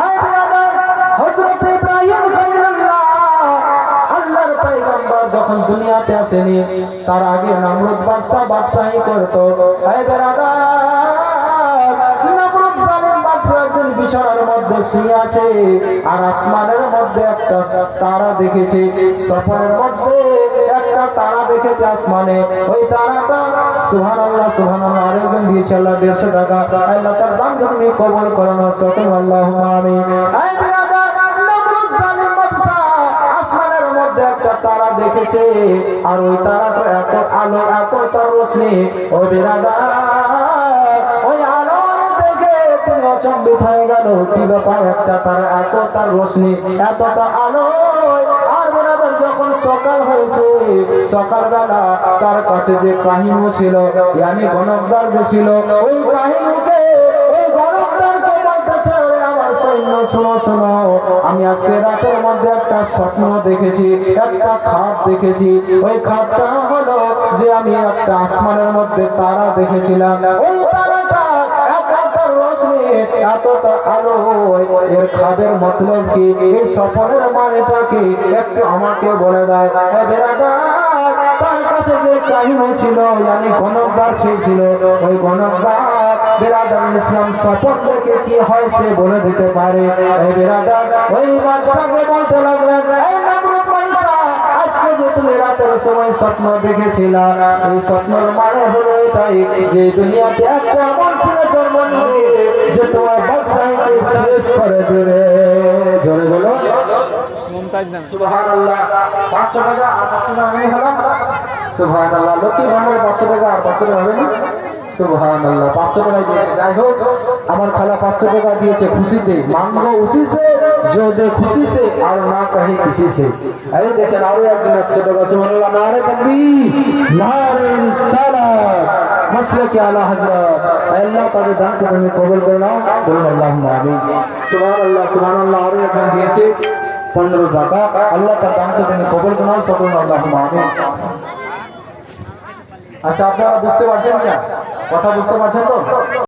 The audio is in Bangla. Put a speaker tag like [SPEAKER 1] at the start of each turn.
[SPEAKER 1] আয় ব্রাদার, হযরত ইব্রাহিম খলিলুল্লাহ আল্লাহর পয়গম্বর যখন দুনিয়াতে আসেনি, তার আগে নমরুদ বাদশাহী করতো। আয় ব্রাদার, নমরুদ জালিম বাদশা একজন বিছানার মধ্যে শুয়ে আছে, আর আসমানের মধ্যে একটা তারা দেখেছে। স্বপ্নের মধ্যে একটা তারা দেখেছে আসমানে। ওই তারাটা সুবহানাল্লাহ সুবহানাল্লাহ, আরেকজন দিয়েছে আল্লাহ 150 টাকা। আল্লাহ তার দান তুমি কবুল করো না, সকল আল্লাহুম্মা আমিন। আয় ব্রাদার, নমরুদ জালিম বাদশা আসমানের মধ্যে একটা তারা দেখেছে, আর ওই তারাটা এত আলো, এত তার রোশনি। ও ব্রাদার, ওই আলো দেখে তুমি অচম্বিত হয়ে গেল। কি ব্যাপার, একটা তারা, এত তার রোশনি, এতটা আলো। আর ব্রাদার, যখন সকাল হয়েছে, সকালবেলা তার কাছে যে কাহিনী ছিল, ইয়ানি গণকদার যে ছিল, ওই কাহিনীকে ওই গণকদারকে বলতেছে, ওরে আমার সৈন্য শোনো শোনো, আমি আজকে রাতের মধ্যে একটা স্বপ্ন দেখেছি, একটা খাপ দেখেছি। ওই খাপটা হলো যে আমি একটা আসমানের মধ্যে তারা দেখেছিলাম। ওই তারাটা এতটা রোশনি, এতটা আলো। এর খাবের মতলব কি, এই স্বপ্নের মানেটা কি, একটু আমাকে বলে দাও। তার কাছে যে কাহিনী ছিল, yani গণকদার ছিল, ওই গণকদার বেরাদার ইসলাম স্বপ্ন দেখে কি হয় সে বলে দিতে পারে। এই বেরাদার ওই বাদশাকে বলতে লাগলেন, এই নমরুদ বাদশা, আজকে যে তুমি রাতের সময় স্বপ্ন দেখেছিলা, এই স্বপ্নের মানে হলো এটাই যে দুনিয়াতে একটা এমন ছেলে জন্ম নেবে যে তোমার বাদশাকে শেষ করে দেবে। জোরে বলো সুবহানাল্লাহ। 500 টাকা আর 500 টাকা আমি হলাম সুবহানাল্লাহ। লক্ষ্মী ভান্ডারে 500 টাকা আর 500 টাকা হবে না? সুবহানাল্লাহ। 500 টাকা দিয়েছে। যাই হোক, আমার খালা 500 টাকা দিয়েছে খুশিতে। মাंगो उसी से जो दे खुशी से और ना कहे किसी से। এই দেখেন আরো একজন 100 টাকা। সুবহানাল্লাহ। নারে তাকবীর, নারে রিসালাত, মাসলাকে আলা হযরত। আল্লাহ তাআলা দানকে তুমি কবুল করে নাও, বলুন আল্লাহুম্মা আমিন। সুবহানাল্লাহ সুবহানাল্লাহ। আরো একজন দিয়েছে 15 টাকা। আল্লাহ তার দানকে তুমি কবুল করে নাও, সকল আল্লাহুম্মা আমিন। আচ্ছা, আপনারা বুঝতে পারছেন না? কথা বুঝতে পারছেন তো?